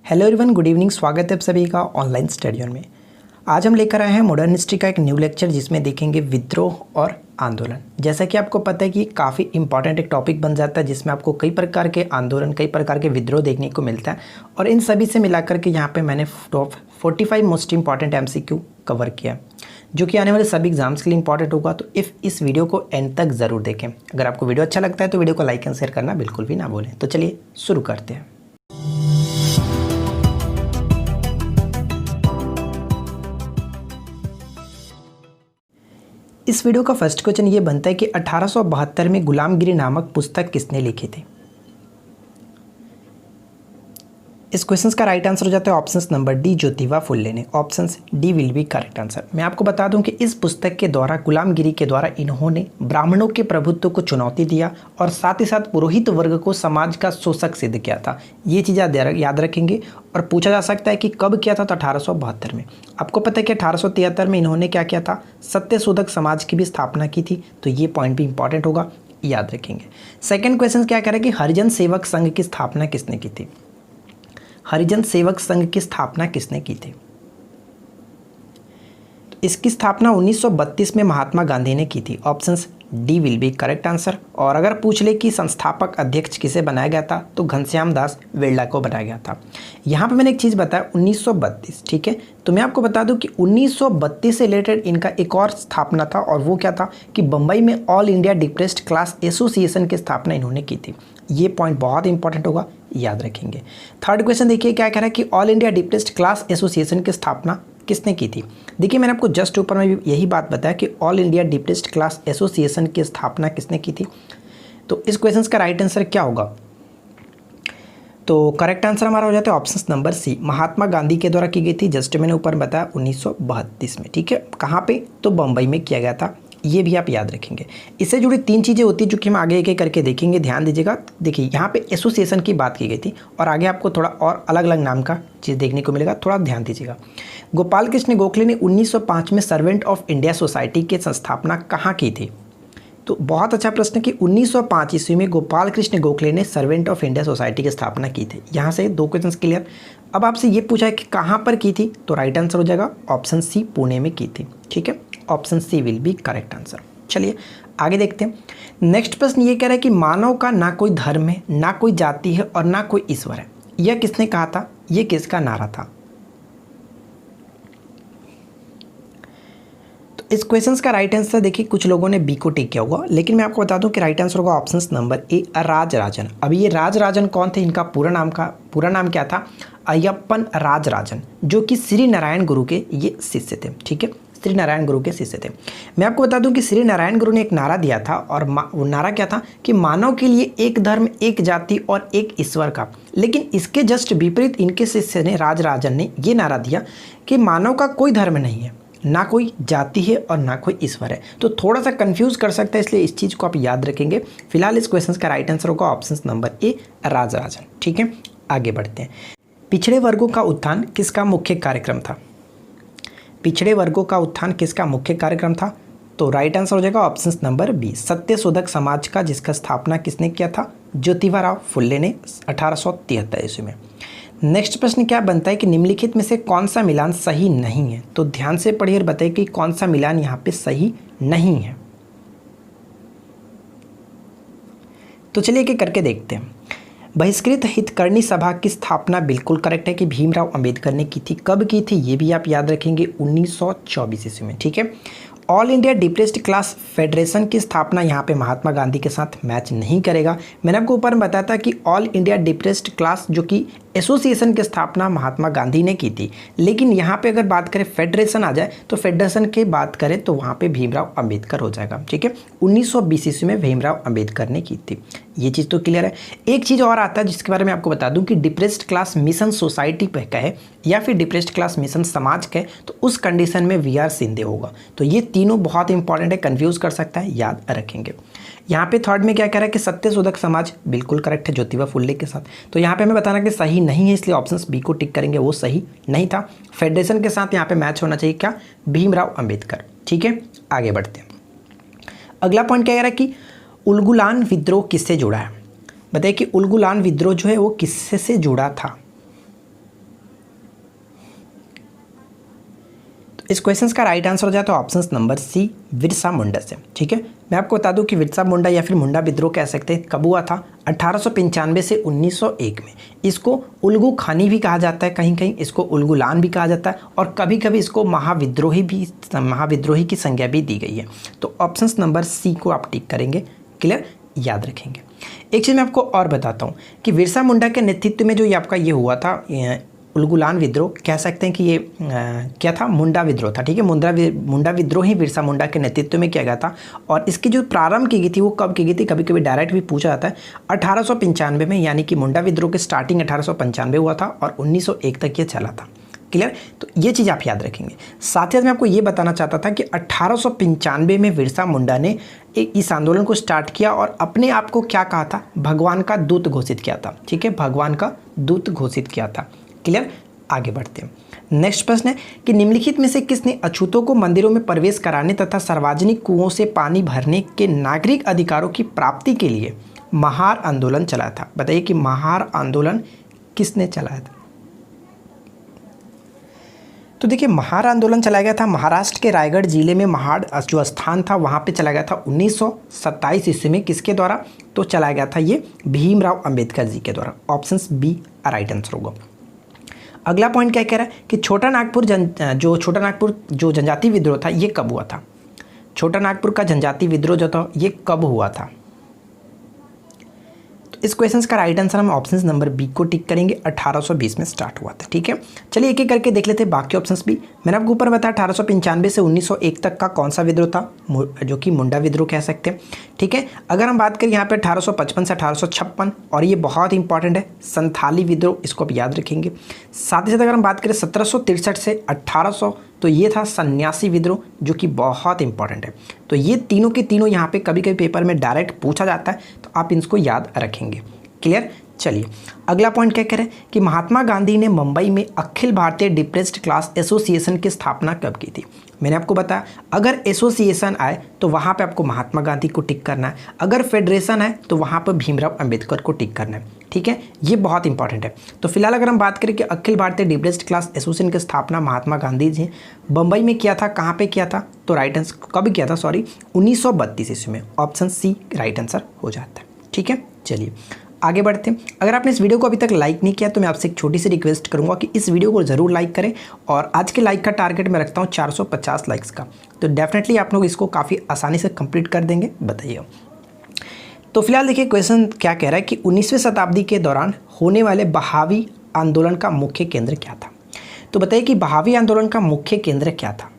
Hello everyone, good evening. स्वागत है आप सभी का ऑनलाइन स्टडी में। आज हम लेकर आए हैं मॉडर्न हिस्ट्री का एक न्यू लेक्चर जिसमें देखेंगे विद्रोह और आंदोलन। जैसा कि आपको पता है कि काफ़ी इंपॉर्टेंट एक टॉपिक बन जाता है जिसमें आपको कई प्रकार के आंदोलन, कई प्रकार के विद्रोह देखने को मिलता है और इन सभी से मिलाकर के यहाँ पे मैंने top 45 most important MCQ cover किया जो कि आने वाले सभी एग्जाम्स के लिए इंपॉर्टेंट होगा। तो इस वीडियो को एंड तक ज़रूर देखें। अगर आपको वीडियो अच्छा लगता है तो वीडियो को लाइक एंड शेयर करना बिल्कुल भी ना भूलें। तो चलिए शुरू करते हैं। इस वीडियो का फर्स्ट क्वेश्चन ये बनता है कि 1872 में गुलामगिरी नामक पुस्तक किसने लिखी थी। इस क्वेश्चन का राइट आंसर हो जाता है option number D, Jyotiba Phule ने। Option D will be correct answer. मैं आपको बता दूं कि इस पुस्तक के द्वारा, गुलामगिरी के द्वारा, इन्होंने ब्राह्मणों के प्रभुत्व को चुनौती दिया और साथ ही साथ पुरोहित वर्ग को समाज का शोषक सिद्ध किया था। ये चीज़ याद रखेंगे। और पूछा जा सकता है कि कब किया था, तो 1872 में। आपको पता है कि 1873 में इन्होंने क्या किया था, सत्यशोधक समाज की भी स्थापना की थी। तो ये पॉइंट भी इंपॉर्टेंट होगा, याद रखेंगे। सेकेंड क्वेश्चन क्या कह रहा है कि हरिजन सेवक संघ की स्थापना किसने की थी। हरिजन सेवक संघ की स्थापना किसने की थी। इसकी स्थापना 1932 में महात्मा गांधी ने की थी। Options D will be correct answer. और अगर पूछ ले कि संस्थापक अध्यक्ष किसे बनाया गया था, तो घनश्याम दास बिरला को बनाया गया था। यहाँ पे मैंने एक चीज़ बताया 1932, ठीक है। तो मैं आपको बता दूं कि 1932 से रिलेटेड इनका एक और स्थापना था, और वो क्या था कि बम्बई में all India depressed class association की स्थापना इन्होंने की थी। ये पॉइंट बहुत इंपॉर्टेंट होगा, याद रखेंगे। थर्ड क्वेश्चन देखिए क्या कह रहा है कि all India depressed class association की स्थापना किसने की थी। देखिए मैंने आपको जस्ट ऊपर में भी यही बात बताया कि all India depressed class association की स्थापना किसने की थी। तो इस क्वेश्चन का राइट आंसर क्या होगा, तो करेक्ट आंसर हमारा हो जाता है ऑप्शन नंबर सी, महात्मा गांधी के द्वारा की गई थी। जस्ट मैंने ऊपर बताया 1932 में, ठीक है। कहाँ पे, तो बम्बई में किया गया था। ये भी आप याद रखेंगे। इससे जुड़ी तीन चीज़ें होती है जो कि हम आगे एक एक करके देखेंगे, ध्यान दीजिएगा। देखिए यहाँ पे एसोसिएशन की बात की गई थी और आगे आपको थोड़ा और अलग अलग नाम का चीज़ देखने को मिलेगा, थोड़ा ध्यान दीजिएगा। गोपाल कृष्ण गोखले ने 1905 में सर्वेंट ऑफ इंडिया सोसाइटी की संस्थापना कहाँ की थी। तो बहुत अच्छा प्रश्न कि 1905 ईस्वी में गोपाल कृष्ण गोखले ने सर्वेंट ऑफ इंडिया सोसाइटी की स्थापना की थी। यहाँ से दो क्वेश्चन क्लियर। अब आपसे ये पूछा है कि कहाँ पर की थी, तो राइट आंसर हो जाएगा ऑप्शन सी, पुणे में की थी, ठीक है। Option C will be correct answer. चलिए आगे देखते हैं। नेक्स्ट प्रश्न ये कह रहा है कि मानव का ना कोई धर्म है, ना कोई जाति है और ना कोई ईश्वर है। यह किसने कहा था, यह किसका नारा था। तो इस क्वेश्चन का राइट आंसर देखिए, कुछ लोगों ने बी को टिक किया होगा, लेकिन मैं आपको बता दूं कि राइट आंसर होगा ऑप्शन नंबर ए, राजराजन। अभी ये राजराजन कौन थे, इनका पूरा नाम क्या था, अय्यप्पन राजराजन, जो कि श्री नारायण गुरु के ये शिष्य थे, ठीक है। श्री नारायण गुरु के शिष्य थे। मैं आपको बता दूं कि श्री नारायण गुरु ने एक नारा दिया था, और वो नारा क्या था कि मानव के लिए एक धर्म, एक जाति और एक ईश्वर का। लेकिन इसके जस्ट विपरीत इनके शिष्य ने, राजराजन ने, ये नारा दिया कि मानव का कोई धर्म नहीं है, ना कोई जाति है और ना कोई ईश्वर है। तो थोड़ा सा कंफ्यूज कर सकता है, इसलिए इस चीज़ को आप याद रखेंगे। फिलहाल इस क्वेश्चन का राइट आंसर होगा ऑप्शन नंबर ए, राजराजन, ठीक है। आगे बढ़ते हैं। पिछड़े वर्गों का उत्थान किसका मुख्य कार्यक्रम था। पिछड़े वर्गों का उत्थान किसका मुख्य कार्यक्रम था, तो राइट आंसर हो जाएगा option number B, Satyashodhak Samaj का, जिसका स्थापना किसने किया था, ज्योतिबा फुले ने 1873 ईस्वी में। नेक्स्ट प्रश्न क्या बनता है कि निम्नलिखित में से कौन सा मिलान सही नहीं है। तो ध्यान से पढ़िए और बताइए कि कौन सा मिलान यहाँ पे सही नहीं है। तो चलिए एक एक करके देखते हैं। बहिष्कृत हितकर्णी सभा की स्थापना बिल्कुल करेक्ट है कि भीमराव अंबेडकर ने की थी। कब की थी, ये भी आप याद रखेंगे, 1924 ईस्वी में, ठीक है। All India depressed class federation की स्थापना यहाँ पे महात्मा गांधी के साथ मैच नहीं करेगा। मैंने आपको ऊपर में बताया था कि ऑल इंडिया डिप्रेस्ड क्लास जो कि एसोसिएशन की स्थापना महात्मा गांधी ने की थी, लेकिन यहाँ पे अगर बात करें फेडरेशन आ जाए, तो फेडरेशन की बात करें तो वहाँ पे भीमराव अंबेडकर हो जाएगा, ठीक है। 1920 ईस्वी में भीमराव अंबेडकर ने की थी। ये चीज़ तो क्लियर है। एक चीज़ और आता है जिसके बारे में आपको बता दूं कि डिप्रेस्ड क्लास मिशन सोसाइटी पे कहे या फिर डिप्रेस्ड क्लास मिशन समाज कहे, तो उस कंडीशन में वी.आर. सिंधे होगा। तो ये तीनों बहुत इंपॉर्टेंट है, कंफ्यूज कर सकता है, याद रखेंगे। यहाँ पे थर्ड में क्या कह रहा है कि सत्यशोधक समाज बिल्कुल करेक्ट है, ज्योतिबा फुले के साथ। तो यहाँ पे हमें बताना कि सही नहीं है, इसलिए ऑप्शन बी को टिक करेंगे, वो सही नहीं था। फेडरेशन के साथ यहाँ पे मैच होना चाहिए क्या, भीमराव अंबेडकर, ठीक है। आगे बढ़ते हैं। अगला पॉइंट क्या कह रहा है कि उलगुलान विद्रोह किससे जुड़ा है। बताइए कि उलगुलान विद्रोह जो है वो किससे से जुड़ा था। इस क्वेश्चन का राइट आंसर हो जाए तो ऑप्शन नंबर सी, बिरसा मुंडा से। ठीक है, मैं आपको बता दूं कि बिरसा मुंडा या फिर मुंडा विद्रोह कह सकते हैं कब हुआ था, 1895 से 1901 में। इसको उल्गू खानी भी कहा जाता है, कहीं कहीं इसको उल्गुलान भी कहा जाता है, और कभी कभी इसको महाविद्रोही की संज्ञा भी दी गई है। तो ऑप्शन नंबर सी को आप टिक करेंगे। क्लियर, याद रखेंगे। एक चीज़ मैं आपको और बताता हूँ कि बिरसा मुंडा के नेतृत्व में जो ये आपका ये हुआ था उल्गुलान विद्रोह, कह सकते हैं कि ये क्या था, मुंडा विद्रोह था। ठीक है, मुंडा विद्रोह ही बिरसा मुंडा के नेतृत्व में किया गया था। और इसकी जो प्रारंभ की गई थी वो कब की गई थी, कभी कभी डायरेक्ट भी पूछा जाता है, 1895 में, यानी कि मुंडा विद्रोह के स्टार्टिंग 1895 हुआ था और 1901 तक ये चला था। क्लियर, तो ये चीज़ आप याद रखेंगे। साथ ही साथ मैं आपको ये बताना चाहता था कि 1895 में बिरसा मुंडा ने इस आंदोलन को स्टार्ट किया और अपने आप को क्या कहा था, भगवान का दूत घोषित किया था। ठीक है, भगवान का दूत घोषित किया था। क्लियर, आगे बढ़ते हैं। नेक्स्ट प्रश्न है कि निम्नलिखित में से किसने अछूतों को मंदिरों में प्रवेश कराने तथा सार्वजनिक कुओं से पानी भरने के नागरिक अधिकारों की प्राप्ति के लिए महार आंदोलन चलाया था। बताइए कि महार आंदोलन किसने चलाया था। तो देखिए, महार आंदोलन चलाया गया था महाराष्ट्र के रायगढ़ जिले में महाड़ जो स्थान था वहाँ पे चलाया गया था 1927 ईस्वी में। किसके द्वारा, तो चलाया गया था ये भीमराव अंबेडकर जी के द्वारा। ऑप्शन बी राइट आंसर होगा। अगला पॉइंट क्या कह रहा है कि छोटा नागपुर जो जनजाति विद्रोह था ये कब हुआ था। छोटा नागपुर का जनजाति विद्रोह जो था ये कब हुआ था। तो इस क्वेश्चन का राइट आंसर हम ऑप्शन नंबर बी को टिक करेंगे। 1820 में स्टार्ट हुआ था। ठीक है, चलिए एक एक करके देख लेते हैं बाकी ऑप्शंस भी। मैंने आपको ऊपर बताया 1895 से 1901 तक का कौन सा विद्रोह था, जो कि मुंडा विद्रोह कह सकते हैं। ठीक है, अगर हम बात करें यहाँ पे 1855 से 1856, और ये बहुत इंपॉर्टेंट है, संथाली विद्रोह, इसको आप याद रखेंगे। साथ ही साथ अगर हम बात करें 1763 से 1800, तो ये था सन्यासी विद्रोह, जो कि बहुत इंपॉर्टेंट है। तो ये तीनों के तीनों यहाँ पे कभी कभी पेपर में डायरेक्ट पूछा जाता है, तो आप इसको याद रखेंगे। क्लियर, चलिए अगला पॉइंट क्या कह रहे हैं कि महात्मा गांधी ने मुंबई में Akhil Bharatiya depressed class association की स्थापना कब की थी। मैंने आपको बताया अगर एसोसिएशन आए तो वहाँ पे आपको महात्मा गांधी को टिक करना है, अगर फेडरेशन है तो वहाँ पर भीमराव अंबेडकर को टिक करना है। ठीक है, ये बहुत इंपॉर्टेंट है। तो फिलहाल अगर हम बात करें कि Akhil Bharatiya depressed class association की स्थापना महात्मा गांधी जी बम्बई में किया था, कहाँ पे किया था, तो राइट आंसर कब किया था, 1932 ईस्वी में। ऑप्शन सी राइट आंसर हो जाता है। ठीक है, चलिए आगे बढ़ते हैं। अगर आपने इस वीडियो को अभी तक लाइक नहीं किया तो मैं आपसे एक छोटी सी रिक्वेस्ट करूंगा कि इस वीडियो को ज़रूर लाइक करें, और आज के लाइक का टारगेट मैं रखता हूं 450 लाइक्स का। तो डेफिनेटली आप लोग इसको काफ़ी आसानी से कंप्लीट कर देंगे। बताइए, तो फिलहाल देखिए क्वेश्चन क्या कह रहा है कि 19वीं शताब्दी के दौरान होने वाले बहावी आंदोलन का मुख्य केंद्र क्या था। तो बताइए कि बहावी आंदोलन का मुख्य केंद्र क्या था,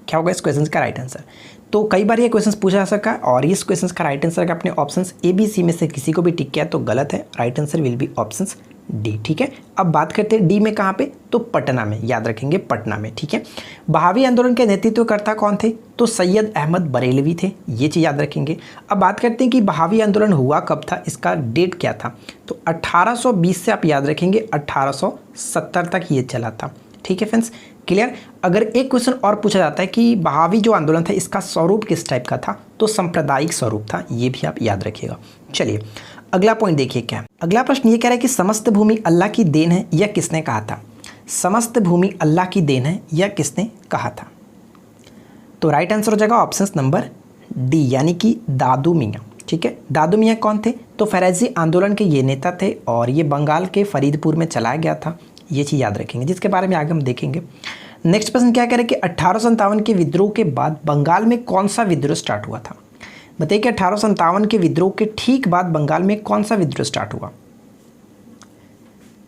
क्या होगा इस क्वेश्चन का राइट आंसर। तो कई बार ये क्वेश्चन पूछा जा सका, और इस क्वेश्चन का राइट आंसर का अपने ऑप्शंस ए बी सी में से किसी को भी टिक किया तो गलत है। Right answer will B options D. ठीक है, अब बात करते हैं डी में कहाँ पे, तो पटना में, याद रखेंगे पटना में। ठीक है, बहावी आंदोलन के नेतृत्वकर्ता कौन थे, तो सैयद अहमद बरेलवी थे, ये चीज़ याद रखेंगे। अब बात करते हैं कि बहावी आंदोलन हुआ कब था, इसका डेट क्या था, तो 1820 से आप याद रखेंगे 1870 तक ये चला था। ठीक है फ्रेंड्स, क्लियर। अगर एक क्वेश्चन और पूछा जाता है कि बहावी जो आंदोलन था इसका स्वरूप किस टाइप का था, तो सांप्रदायिक स्वरूप था, ये भी आप याद रखिएगा। चलिए अगला पॉइंट देखिए क्या है। अगला प्रश्न ये कह रहा है कि समस्त भूमि अल्लाह की देन है, यह किसने कहा था। समस्त भूमि अल्लाह की देन है, यह किसने कहा था। तो राइट आंसर हो जाएगा ऑप्शन नंबर डी, यानी कि दादू मियाँ। ठीक है, दादू मियाँ कौन थे, तो फैराजी आंदोलन के ये नेता थे, और ये बंगाल के फरीदपुर में चलाया गया था। ये चीज़ याद रखेंगे, जिसके बारे में आगे हम देखेंगे। नेक्स्ट प्रश्न क्या कह रहे हैं कि 1857 के विद्रोह के बाद बंगाल में कौन सा विद्रोह स्टार्ट हुआ था। बताइए कि 1857 के विद्रोह के ठीक बाद बंगाल में कौन सा विद्रोह स्टार्ट हुआ।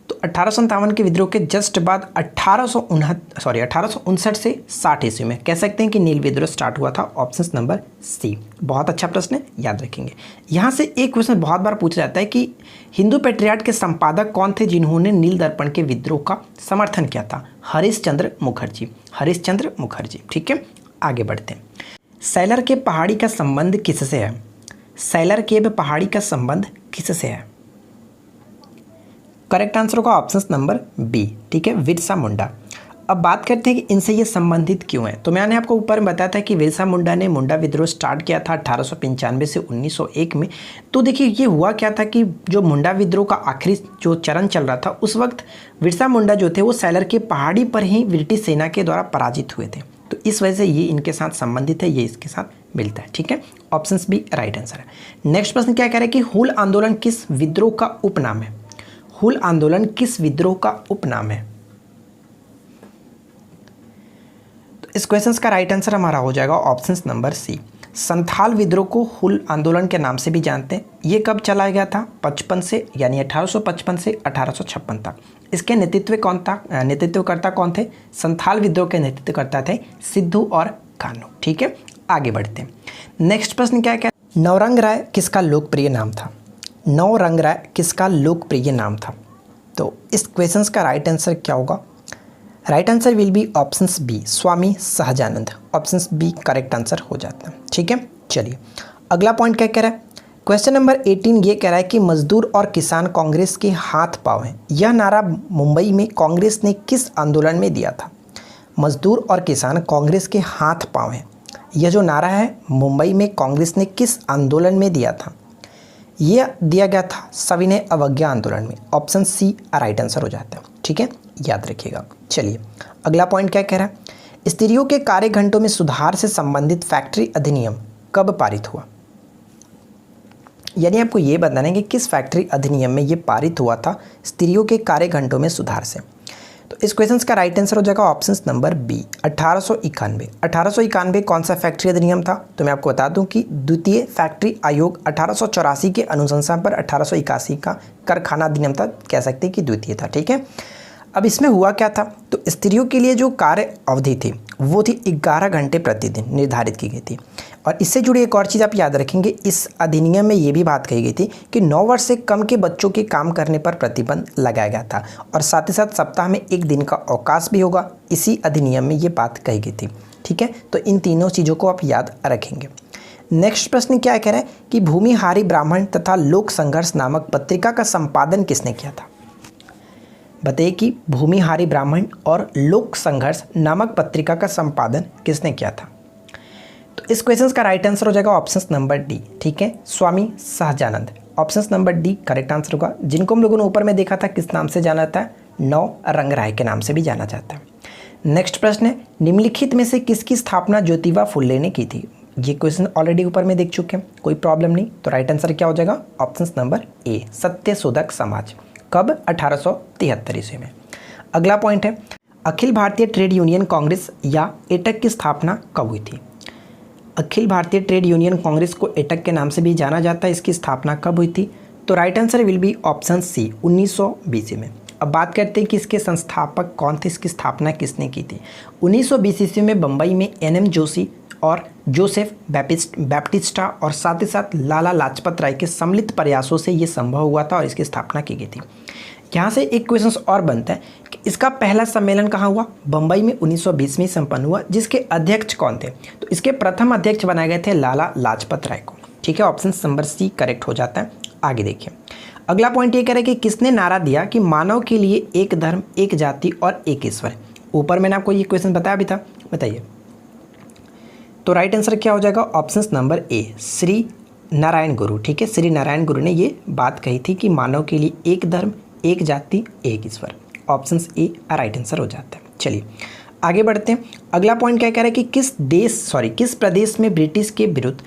तो 1857 के विद्रोह के जस्ट बाद 1859 से 60 ईस्वी में कह सकते हैं कि नील विद्रोह स्टार्ट हुआ था। Option number C. बहुत अच्छा प्रश्न है, याद रखेंगे। यहाँ से एक क्वेश्चन बहुत बार पूछा जाता है कि हिंदू पेट्रियाट के संपादक कौन थे जिन्होंने नील दर्पण के विद्रोह का समर्थन किया था। हरीशचंद्र मुखर्जी, हरीशचंद्र मुखर्जी। ठीक है, आगे बढ़ते हैं। सैलर के पहाड़ी का संबंध किससे है। सैलर के पहाड़ी का संबंध किससे है। करेक्ट आंसर होगा ऑप्शन नंबर बी। ठीक है, बिरसा मुंडा। अब बात करते हैं कि इनसे ये संबंधित क्यों है। तो मैंने आपको ऊपर में बताया था कि बिरसा मुंडा ने मुंडा विद्रोह स्टार्ट किया था 1895 से 1901 में। तो देखिए ये हुआ क्या था कि जो मुंडा विद्रोह का आखिरी जो चरण चल रहा था उस वक्त बिरसा मुंडा जो थे वो सैलर के पहाड़ी पर ही ब्रिटिश सेना के द्वारा पराजित हुए थे। तो इस वजह से ये इनके साथ संबंधित है, ये इसके साथ मिलता है। ठीक है, ऑप्शन बी राइट आंसर है। नेक्स्ट प्रश्न क्या कह रहा है कि हुल आंदोलन किस विद्रोह का उपनाम है। हुल आंदोलन किस विद्रोह का उपनाम है। तो इस क्वेश्चन का राइट आंसर हमारा हो जाएगा ऑप्शन नंबर सी। संथाल विद्रोह को हुल आंदोलन के नाम से भी जानते हैं। ये कब चलाया गया था, 55 से यानी 1855 से 1856 तक। इसके नेतृत्वकर्ता कौन थे, संथाल विद्रोह के नेतृत्वकर्ता थे सिद्धू और कान्हू। ठीक है, आगे बढ़ते हैं। नेक्स्ट प्रश्न क्या है, नवरंग राय किसका लोकप्रिय नाम था। नवरंग राय किसका लोकप्रिय नाम था। तो इस क्वेश्चन का राइट आंसर क्या होगा, right answer will be option B Swami Sahajanand. Option B correct answer हो जाता है। ठीक है, चलिए अगला पॉइंट क्या कह रहा है, क्वेश्चन नंबर 18 ये कह रहा है कि मजदूर और किसान कांग्रेस के हाथ पांव हैं। यह नारा मुंबई में कांग्रेस ने किस आंदोलन में दिया था। मजदूर और किसान कांग्रेस के हाथ पांव हैं, यह जो नारा है मुंबई में कांग्रेस ने किस आंदोलन में दिया था। यह दिया गया था सविनय अवज्ञा आंदोलन में। ऑप्शन सी राइट आंसर हो जाता है। ठीक है, याद रखिएगा। चलिए अगला पॉइंट क्या कह रहा है, स्त्रियों के कार्य घंटों में सुधार से संबंधित फैक्ट्री अधिनियम कब पारित हुआ। यानी आपको ये बताना है कि किस फैक्ट्री अधिनियम में ये पारित हुआ था स्त्रियों के कार्य घंटों में सुधार से। तो इस क्वेश्चन का राइट आंसर हो जाएगा ऑप्शन नंबर बी 1891। 1891 कौन सा फैक्ट्री अधिनियम था। तो मैं आपको बता दूं कि द्वितीय फैक्ट्री आयोग 1884 के अनुशंसा पर 1881 का कारखाना अधिनियम था, कह सकते हैं कि द्वितीय था। ठीक है, अब इसमें हुआ क्या था, तो स्त्रियों के लिए जो कार्य अवधि थी वो थी 11 घंटे प्रतिदिन निर्धारित की गई थी। और इससे जुड़ी एक और चीज़ आप याद रखेंगे, इस अधिनियम में ये भी बात कही गई थी कि 9 वर्ष से कम के बच्चों के काम करने पर प्रतिबंध लगाया गया था और साथ ही साथ सप्ताह में 1 दिन का अवकाश भी होगा। इसी अधिनियम में ये बात कही गई थी। ठीक है, तो इन तीनों चीज़ों को आप याद रखेंगे। नेक्स्ट प्रश्न क्या कह रहा है कि भूमिहारी ब्राह्मण तथा लोक संघर्ष नामक पत्रिका का संपादन किसने किया था। बताइए कि भूमिहारी ब्राह्मण और लोक संघर्ष नामक पत्रिका का संपादन किसने किया था। तो इस क्वेश्चन का राइट आंसर हो जाएगा ऑप्शन नंबर डी। ठीक है, Swami Sahajanand. Option number D correct answer होगा, जिनको हम लोगों ने ऊपर में देखा था किस नाम से जाना जाता है, नवरंग राय के नाम से भी जाना जाता है। नेक्स्ट प्रश्न है, निम्नलिखित में से किसकी स्थापना ज्योतिबा फुले ने की थी। ये क्वेश्चन ऑलरेडी ऊपर में देख चुके हैं, कोई प्रॉब्लम नहीं। तो राइट आंसर क्या हो जाएगा option number A Satyashodhak Samaj. कब, 1873 ईस्वी में। अगला पॉइंट है, अखिल भारतीय ट्रेड यूनियन कांग्रेस या एटक की स्थापना कब हुई थी। अखिल भारतीय ट्रेड यूनियन कांग्रेस को एटक के नाम से भी जाना जाता है, इसकी स्थापना कब हुई थी। तो right answer will be option C 1920 में। अब बात करते हैं कि इसके संस्थापक कौन थे, इसकी स्थापना किसने की थी। 1920 ईस्वी में बम्बई में NM जोशी और जोसेफ बैप्टिस्टा और साथ ही साथ लाला लाजपत राय के सम्मिलित प्रयासों से ये संभव हुआ था और इसकी स्थापना की गई थी। यहाँ से एक क्वेश्चन और बनता है कि इसका पहला सम्मेलन कहाँ हुआ, बम्बई में 1920 में संपन्न हुआ, जिसके अध्यक्ष कौन थे। तो इसके प्रथम अध्यक्ष बनाए गए थे लाला लाजपत राय को। ठीक है, ऑप्शन नंबर सी करेक्ट हो जाता है। आगे देखिए अगला पॉइंट ये कह रहा है कि किसने नारा दिया कि मानव के लिए एक धर्म, एक जाति और एक ईश्वर। ऊपर मैंने आपको ये क्वेश्चन बताया भी था, बताइए। तो राइट आंसर क्या हो जाएगा option number A Shri Narayan गुरु। ठीक है, श्री नारायण गुरु ने ये बात कही थी कि मानव के लिए एक धर्म, एक जाति, एक ईश्वर। ऑप्शन ए राइट आंसर हो जाता है। चलिए आगे बढ़ते हैं। अगला पॉइंट क्या कह रहा है कि किस प्रदेश में ब्रिटिश के विरुद्ध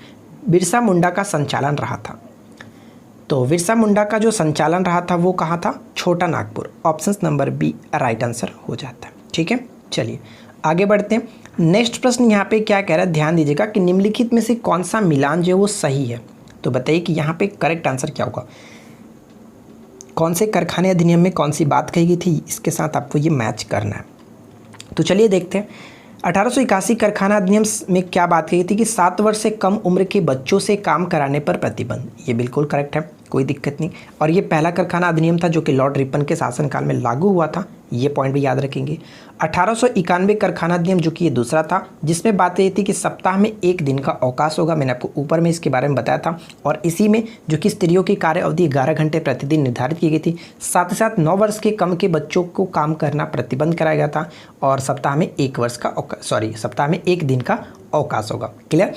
बिरसा मुंडा का संचालन रहा था। तो बिरसा मुंडा का जो संचालन रहा था वो कहाँ था, Chota Nagpur. Option number B right answer हो जाता है। ठीक है, चलिए आगे बढ़ते हैं। नेक्स्ट प्रश्न यहाँ पे क्या कह रहा है, ध्यान दीजिएगा कि निम्नलिखित में से कौन सा मिलान जो है वो सही है। तो बताइए कि यहाँ पे करेक्ट आंसर क्या होगा, कौन से कारखाने अधिनियम में कौन सी बात कही गई थी, इसके साथ आपको ये मैच करना है। तो चलिए देखते हैं। 1881 कारखाना अधिनियम में क्या बात कही थी कि 7 वर्ष से कम उम्र के बच्चों से काम कराने पर प्रतिबंध। ये बिल्कुल करेक्ट है। कोई दिक्कत नहीं। और ये पहला कारखाना अधिनियम था जो कि लॉर्ड रिपन के शासनकाल में लागू हुआ था, ये पॉइंट भी याद रखेंगे। 1891 कारखाना अधिनियम जो कि ये दूसरा था, जिसमें बात ये थी कि सप्ताह में 1 दिन का अवकाश होगा, मैंने आपको ऊपर में इसके बारे में बताया था। और इसी में जो कि स्त्रियों की कार्य अवधि 11 घंटे प्रतिदिन निर्धारित की गई थी। साथ ही साथ 9 वर्ष के कम के बच्चों को काम करना प्रतिबंध कराया गया था और सप्ताह में 1 दिन का अवकाश होगा। क्लियर।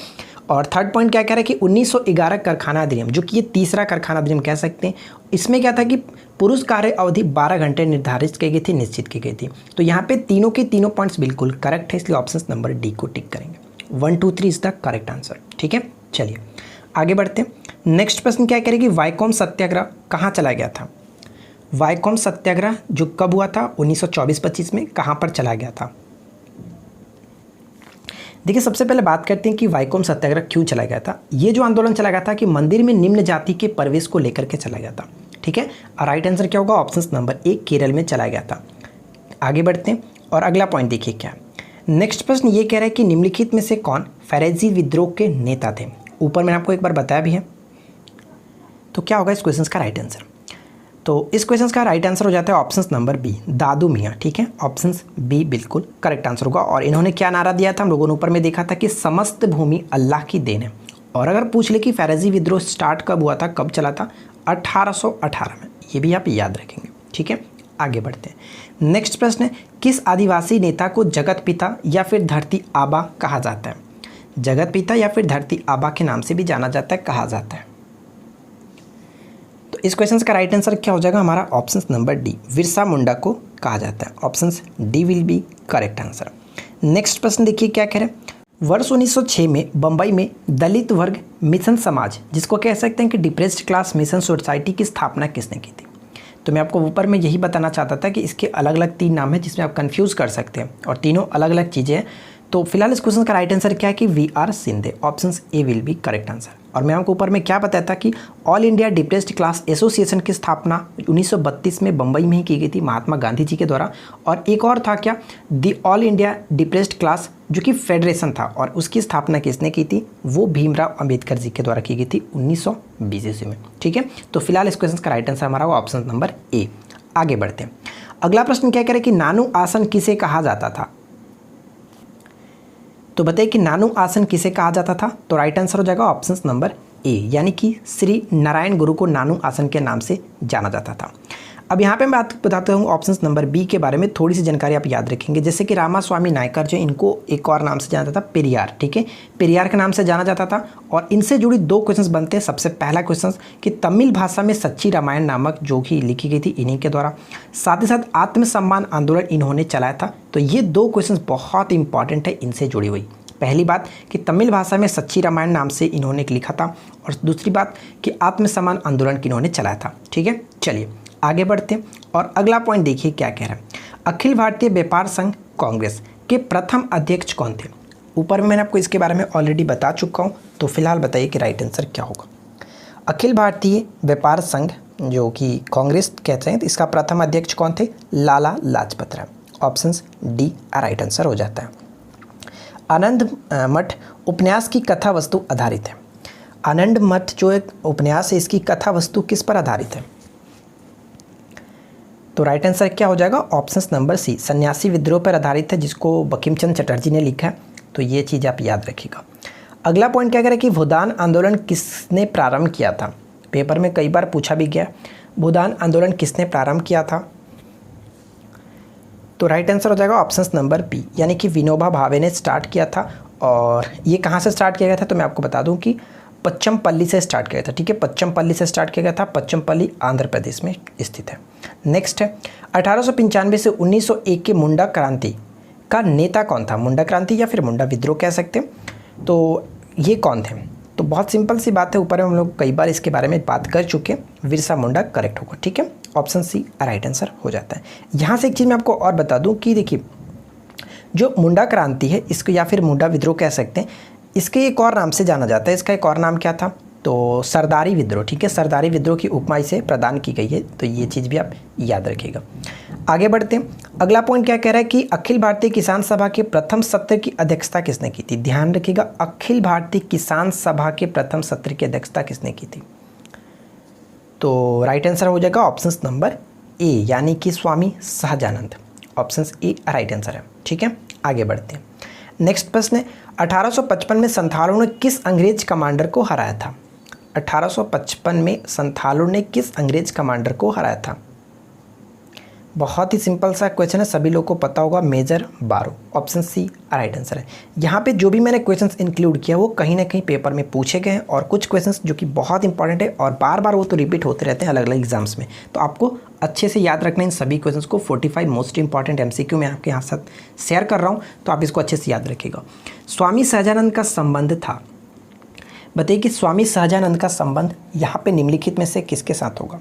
और थर्ड पॉइंट क्या कह रहा है कि 1911 कारखाना अधिनियम जो कि ये तीसरा कारखाना अधिनियम कह सकते हैं, इसमें क्या था कि पुरुष कार्य अवधि 12 घंटे निर्धारित की गई थी, निश्चित की गई थी। तो यहाँ पे तीनों के तीनों पॉइंट्स बिल्कुल करेक्ट है, इसलिए ऑप्शन नंबर डी को टिक करेंगे। 1 2 3 इज द करेक्ट आंसर। ठीक है, चलिए आगे बढ़ते हैं। नेक्स्ट प्रश्न क्या करेगी, वाइकोम सत्याग्रह कहाँ चला गया था। वाइकोम सत्याग्रह जो कब हुआ था, 1924-25 में, कहाँ पर चला गया था। देखिए सबसे पहले बात करते हैं कि वाइकोम सत्याग्रह क्यों चला गया था। ये जो आंदोलन चला गया था कि मंदिर में निम्न जाति के प्रवेश को लेकर के चला गया था। ठीक है, और राइट आंसर क्या होगा, ऑप्शन नंबर ए, केरल में चला गया था। आगे बढ़ते हैं और अगला पॉइंट देखिए क्या। नेक्स्ट प्रश्न ये कह रहा है कि निम्नलिखित में से कौन फैरेजी विद्रोह के नेता थे। ऊपर मैंने आपको एक बार बताया भी है, तो क्या होगा इस क्वेश्चन का राइट आंसर। तो इस क्वेश्चन का राइट आंसर हो जाता है ऑप्शन नंबर बी, दादू मियाँ। ठीक है, ऑप्शन बी बिल्कुल करेक्ट आंसर होगा। और इन्होंने क्या नारा दिया था, हम लोगों ने ऊपर में देखा था कि समस्त भूमि अल्लाह की देन है। और अगर पूछ ले कि फैरेजी विद्रोह स्टार्ट कब हुआ था, कब चला था, 1818 में, ये भी आप याद रखेंगे। ठीक है, आगे बढ़ते हैं। नेक्स्ट प्रश्न है, किस आदिवासी नेता को जगत पिता या फिर धरती आबा कहा जाता है। जगत पिता या फिर धरती आबा के नाम से भी जाना जाता है, कहा जाता है। तो इस क्वेश्चन का राइट आंसर क्या हो जाएगा हमारा, option number D, Birsa Munda को कहा जाता है। Option D will be correct answer. Next प्रश्न देखिए क्या कह रहे हैं, वर्ष 1906 में बंबई में दलित वर्ग मिशन समाज, जिसको कह सकते हैं कि डिप्रेस्ड क्लास मिशन सोसाइटी की स्थापना किसने की थी। तो मैं आपको ऊपर में यही बताना चाहता था कि इसके अलग अलग 3 नाम हैं जिसमें आप कंफ्यूज कर सकते हैं और तीनों अलग अलग चीज़ें हैं। तो फिलहाल इस क्वेश्चन का राइट आंसर क्या है कि V R Shinde. Option A will be correct answer. और मैं आपको ऊपर में क्या बताया था कि all India depressed class association की स्थापना 1932 में बंबई में ही की गई थी महात्मा गांधी जी के द्वारा। और एक और था क्या, the all India depressed class जो कि फेडरेशन था, और उसकी स्थापना किसने की थी, वो भीमराव अंबेडकर जी के द्वारा की गई थी 1920 ईस्वी में। ठीक है, तो फिलहाल इस क्वेश्चन का राइट आंसर हमारा होगा ऑप्शन नंबर ए। आगे बढ़ते हैं। अगला प्रश्न क्या करें कि नानू आसन किसे कहा जाता था। तो बताइए कि नानू आसन किसे कहा जाता था। तो राइट आंसर हो जाएगा ऑप्शन नंबर ए, यानी कि श्री नारायण गुरु को नानू आसन के नाम से जाना जाता था। अब यहाँ पे मैं बात बताता हूँ ऑप्शन नंबर बी के बारे में, थोड़ी सी जानकारी आप याद रखेंगे। जैसे कि रामास्वामी नायकर जो, इनको एक और नाम से जाना जाता था पेरियार। ठीक है, पेरियार के नाम से जाना जाता था। और इनसे जुड़ी 2 क्वेश्चंस बनते हैं। सबसे पहला क्वेश्चन कि तमिल भाषा में सच्ची रामायण नामक जो कि लिखी गई थी इन्हीं के द्वारा, साथ ही साथ आत्मसम्मान आंदोलन इन्होंने चलाया था। तो ये 2 क्वेश्चन बहुत इंपॉर्टेंट है इनसे जुड़ी हुई। पहली बात कि तमिल भाषा में सच्ची रामायण नाम से इन्होंने लिखा था, और दूसरी बात कि आत्मसम्मान आंदोलन इन्होंने चलाया था। ठीक है, चलिए आगे बढ़ते हैं और अगला पॉइंट देखिए क्या कह रहा है। अखिल भारतीय व्यापार संघ कांग्रेस के प्रथम अध्यक्ष कौन थे। ऊपर में मैंने आपको इसके बारे में ऑलरेडी बता चुका हूँ, तो फिलहाल बताइए कि राइट आंसर क्या होगा। अखिल भारतीय व्यापार संघ जो कि कांग्रेस कहते हैं, तो इसका प्रथम अध्यक्ष कौन थे, लाला लाजपत राय। ऑप्शन डी राइट आंसर हो जाता है। आनंद मठ उपन्यास की कथा वस्तु आधारित है। आनंद मठ जो एक उपन्यास है, इसकी कथा वस्तु किस पर आधारित है। तो राइट आंसर क्या हो जाएगा, ऑप्शन नंबर सी, सन्यासी विद्रोह पर आधारित है, जिसको बंकिम चंद्र चटर्जी ने लिखा है। तो ये चीज़ आप याद रखिएगा। अगला पॉइंट क्या करें कि भूदान आंदोलन किसने प्रारंभ किया था। पेपर में कई बार पूछा भी गया, भूदान आंदोलन किसने प्रारंभ किया था। तो राइट आंसर हो जाएगा ऑप्शन नंबर बी, यानी कि विनोबा भावे ने स्टार्ट किया था। और ये कहाँ से स्टार्ट किया गया था, तो मैं आपको बता दूं कि पच्चमपल्ली से स्टार्ट किया गया था। ठीक है, पच्चमपल्ली से स्टार्ट किया गया था। पच्चमपल्ली आंध्र प्रदेश में स्थित है। नेक्स्ट है 1895 से 1901 के मुंडा क्रांति का नेता कौन था। मुंडा क्रांति या फिर मुंडा विद्रोह कह सकते हैं। तो ये कौन थे, तो बहुत सिंपल सी बात है, ऊपर में हम लोग कई बार इसके बारे में बात कर चुके हैं। बिरसा मुंडा करेक्ट होगा। ठीक है, ऑप्शन सी राइट आंसर हो जाता है। यहाँ से एक चीज़ मैं आपको और बता दूं कि देखिए जो मुंडा क्रांति है, इसको या फिर मुंडा विद्रोह कह सकते हैं, इसके एक और नाम से जाना जाता है। इसका एक और नाम क्या था, तो सरदारी विद्रोह। ठीक है, सरदारी विद्रोह की उपमा इसे प्रदान की गई है। तो ये चीज़ भी आप याद रखिएगा। आगे बढ़ते हैं। अगला पॉइंट क्या कह रहा है कि अखिल भारतीय किसान सभा के प्रथम सत्र की अध्यक्षता किसने की थी। ध्यान रखिएगा, अखिल भारतीय किसान सभा के प्रथम सत्र की अध्यक्षता किसने की थी। तो राइट आंसर हो जाएगा ऑप्शन नंबर ए, यानी कि Swami Sahajanand. Option A right answer है। ठीक है, आगे बढ़ते हैं। नेक्स्ट प्रश्न है 1855 में संथालों ने किस अंग्रेज कमांडर को हराया था? 1855 में संथालों ने किस अंग्रेज कमांडर को हराया था? बहुत ही सिंपल सा क्वेश्चन है, सभी लोगों को पता होगा, मेजर बारो। ऑप्शन सी राइट आंसर है। यहाँ पे जो भी मैंने क्वेश्चंस इंक्लूड किया वो कहीं ना कहीं पेपर में पूछे गए हैं, और कुछ क्वेश्चंस जो कि बहुत इंपॉर्टेंट है और बार बार वो तो रिपीट होते रहते हैं अलग अलग एग्जाम्स में, तो आपको अच्छे से याद रखना इन सभी क्वेश्चंस को। 45 मोस्ट इंपॉर्टेंट MCQ मैं आपके यहाँ साथ शेयर कर रहा हूँ, तो आप इसको अच्छे से याद रखिएगा। स्वामी सहजानंद का संबंध था, बताइए कि स्वामी सहजानंद का संबंध यहाँ पे निम्नलिखित में से किसके साथ होगा?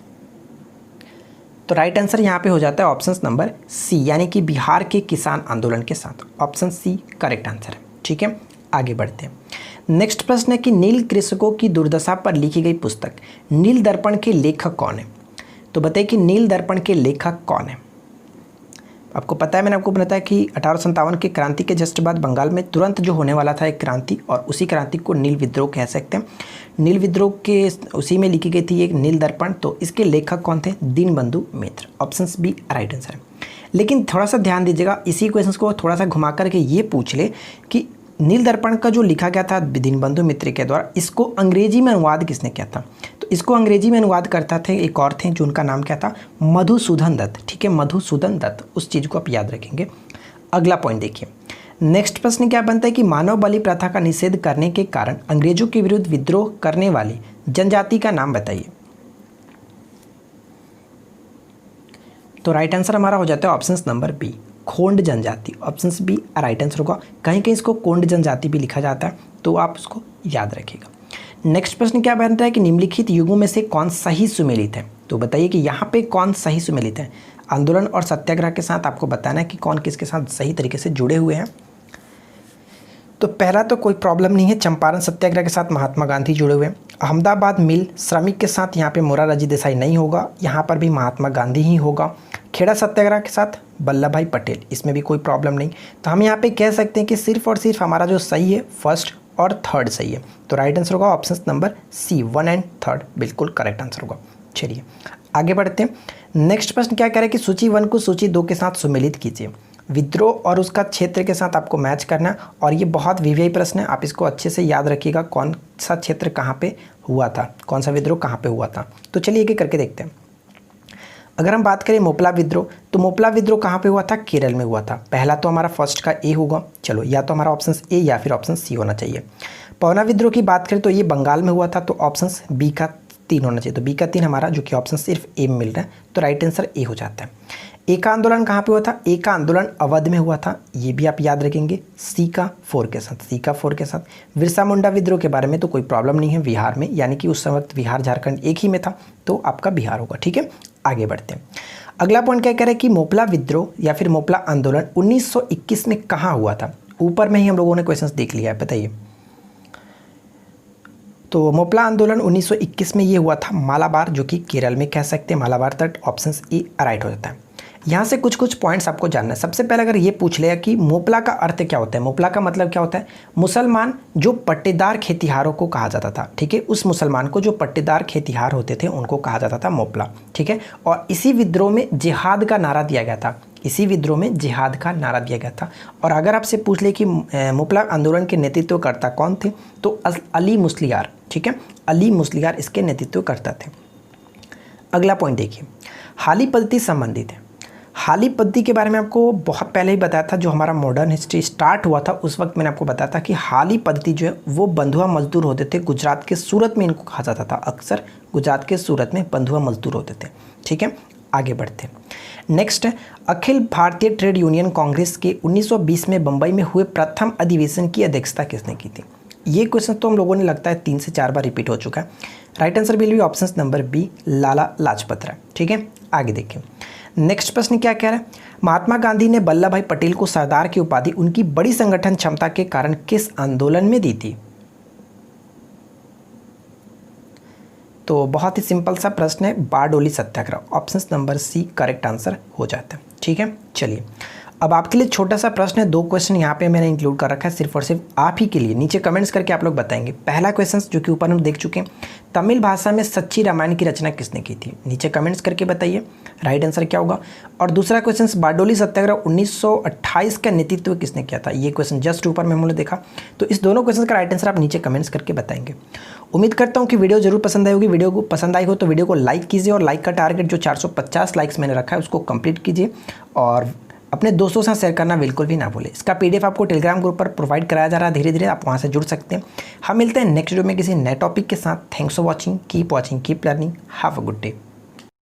तो राइट आंसर यहाँ पे हो जाता है ऑप्शन नंबर सी, यानी कि बिहार के किसान आंदोलन के साथ। ऑप्शन सी करेक्ट आंसर है। ठीक है, आगे बढ़ते हैं। नेक्स्ट प्रश्न है कि नील कृषकों की दुर्दशा पर लिखी गई पुस्तक नील दर्पण के लेखक कौन है? तो बताइए कि नील दर्पण के लेखक कौन है? आपको पता है, मैंने आपको बताया कि 1857 की क्रांति के जस्ट बाद बंगाल में तुरंत जो होने वाला था एक क्रांति, और उसी क्रांति को नील विद्रोह कह सकते हैं। नील विद्रोह के उसी में लिखी गई थी एक नील दर्पण। तो इसके लेखक कौन थे? दीनबंधु मित्र। ऑप्शन बी राइट आंसर है। लेकिन थोड़ा सा ध्यान दीजिएगा, इसी क्वेश्चन को थोड़ा सा घुमा करके ये पूछ ले कि नील दर्पण का जो लिखा गया था दीनबंधु मित्र के द्वारा, इसको अंग्रेजी में अनुवाद किसने किया था? तो इसको अंग्रेजी में अनुवाद करता थे एक और थे, जो उनका नाम क्या था? मधुसूदन दत्त। ठीक है, मधुसूदन दत्त, उस चीज़ को आप याद रखेंगे। अगला पॉइंट देखिए। नेक्स्ट प्रश्न क्या बनता है कि मानव बलि प्रथा का निषेध करने के कारण अंग्रेजों के विरुद्ध विद्रोह करने वाली जनजाति का नाम बताइए। तो राइट आंसर हमारा हो जाता है ऑप्शन नंबर बी, खोंड जनजाति। ऑप्शन बी राइट आंसर होगा। कहीं कहीं इसको कोंड जनजाति भी लिखा जाता है, तो आप उसको याद रखिएगा। नेक्स्ट प्रश्न क्या बनता है कि निम्नलिखित युगों में से कौन सही सुमेलित है? तो बताइए कि यहाँ पे कौन सही सुमेलित है? आंदोलन और सत्याग्रह के साथ आपको बताना है कि कौन किसके साथ सही तरीके से जुड़े हुए हैं। तो पहला तो कोई प्रॉब्लम नहीं है, चंपारण सत्याग्रह के साथ महात्मा गांधी जुड़े हुए हैं। अहमदाबाद मिल श्रमिक के साथ यहाँ पे मोरारजी देसाई नहीं होगा, यहाँ पर भी महात्मा गांधी ही होगा। खेड़ा सत्याग्रह के साथ वल्लभ भाई पटेल, इसमें भी कोई प्रॉब्लम नहीं। तो हम यहाँ पे कह सकते हैं कि सिर्फ और सिर्फ हमारा जो सही है फर्स्ट और थर्ड सही है। तो राइट आंसर होगा ऑप्शन नंबर सी, 1 और 3 बिल्कुल करेक्ट आंसर होगा। चलिए आगे बढ़ते हैं। नेक्स्ट प्रश्न क्या कह रहा है कि सूची 1 को सूची 2 के साथ सुमेलित कीजिए। विद्रोह और उसका क्षेत्र के साथ आपको मैच करना, और ये बहुत वीवीआई प्रश्न है, आप इसको अच्छे से याद रखिएगा। कौन सा क्षेत्र कहाँ पे हुआ था, कौन सा विद्रोह कहाँ पे हुआ था। तो चलिए एक एक करके देखते हैं। अगर हम बात करें मोपला विद्रोह, तो मोपला विद्रोह कहाँ पे हुआ था? केरल में हुआ था। पहला तो हमारा फर्स्ट का ए होगा, चलो या तो हमारा ऑप्शन ए या फिर ऑप्शन सी होना चाहिए। पवना विद्रोह की बात करें तो ये बंगाल में हुआ था, तो ऑप्शन बी का 3 होना चाहिए। तो बी का 3 हमारा, जो कि ऑप्शन सिर्फ ए में मिल रहा है, तो राइट आंसर ए हो जाता है। ए का आंदोलन कहाँ पे हुआ था? ए का आंदोलन अवध में हुआ था, ये भी आप याद रखेंगे। सी का 4 के साथ, सी का 4 के साथ। बिरसा मुंडा विद्रोह के बारे में तो कोई प्रॉब्लम नहीं है, बिहार में, यानी कि उस वक्त बिहार झारखंड एक ही में था, तो आपका बिहार होगा। ठीक है, आगे बढ़ते हैं। अगला पॉइंट क्या कह रहा है कि मोपला विद्रोह या फिर मोपला आंदोलन 1921 में कहाँ हुआ था? ऊपर में ही हम लोगों ने क्वेश्चंस देख लिया है, बताइए। तो मोपला आंदोलन 1921 में ये हुआ था मालाबार, जो कि केरल में कह सकते हैं, मालाबार तट। ऑप्शन ए राइट हो जाता है। यहाँ से कुछ कुछ पॉइंट्स आपको जानना है। सबसे पहले अगर ये पूछ लिया कि मोपला का अर्थ क्या होता है, मोपला का मतलब क्या होता है? मुसलमान जो पट्टेदार खेतिहारों को कहा जाता था। ठीक है, उस मुसलमान को जो पट्टेदार खेतिहार होते थे उनको कहा जाता था मोपला। ठीक है, और इसी विद्रोह में जिहाद का नारा दिया गया था, इसी विद्रोह में जिहाद का नारा दिया गया था। और अगर आपसे पूछ ले कि मोपला आंदोलन के नेतृत्वकर्ता कौन थे, तो अली मुस्लियार। ठीक है, अली मुस्लियार इसके नेतृत्वकर्ता थे। अगला पॉइंट देखिए, हाली पद्धति संबंधित है। हाली पद्धति के बारे में आपको बहुत पहले ही बताया था, जो हमारा मॉडर्न हिस्ट्री स्टार्ट हुआ था उस वक्त मैंने आपको बताया था कि हाली पद्धति जो है वो बंधुआ मजदूर होते थे। गुजरात के सूरत में इनको कहा जाता था, अक्सर गुजरात के सूरत में बंधुआ मजदूर होते थे। ठीक है, आगे बढ़ते हैं। नेक्स्ट है, अखिल भारतीय ट्रेड यूनियन कांग्रेस के 1920 में बंबई में हुए प्रथम अधिवेशन की अध्यक्षता किसने की थी? ये क्वेश्चन तो हम लोगों ने लगता है 3 से 4 बार रिपीट हो चुका है। Right answer will be option number B, Lala Lajpat Rai. ठीक है, आगे देखिए। नेक्स्ट प्रश्न क्या कह रहा है? महात्मा गांधी ने वल्लभ भाई पटेल को सरदार की उपाधि उनकी बड़ी संगठन क्षमता के कारण किस आंदोलन में दी थी? तो बहुत ही सिंपल सा प्रश्न है, Bardoli Satyagraha. Option number C correct answer हो जाता है। ठीक है, चलिए अब आपके लिए छोटा सा प्रश्न है, 2 क्वेश्चन यहाँ पे मैंने इंक्लूड कर रखा है सिर्फ और सिर्फ आप ही के लिए। नीचे कमेंट्स करके आप लोग बताएंगे। पहला क्वेश्चन जो कि ऊपर हम देख चुके हैं, तमिल भाषा में सच्ची रामायण की रचना किसने की थी? नीचे कमेंट्स करके बताइए राइट आंसर क्या होगा। और दूसरा क्वेश्चन, बारडोली सत्याग्रह 1928 का नेतृत्व किसने किया था? ये क्वेश्चन जस्ट ऊपर में हम लोग देखा। तो इस दोनों क्वेश्चन का राइट आंसर आप नीचे कमेंट्स करके बताएंगे। उम्मीद करता हूँ कि वीडियो जरूर पसंद आई होगी। वीडियो को पसंद आई हो तो वीडियो को लाइक कीजिए और लाइक का टारगेट जो 450 लाइक्स मैंने रखा है उसको कंप्लीट कीजिए और अपने दोस्तों से शेयर करना बिल्कुल भी ना भूलें। इसका पीडीएफ आपको टेलीग्राम ग्रुप पर प्रोवाइड कराया जा रहा है, धीरे धीरे आप वहाँ से जुड़ सकते हैं। हम मिलते हैं नेक्स्ट वीडियो में किसी नए टॉपिक के साथ। Thanks for watching, keep learning, have a good day.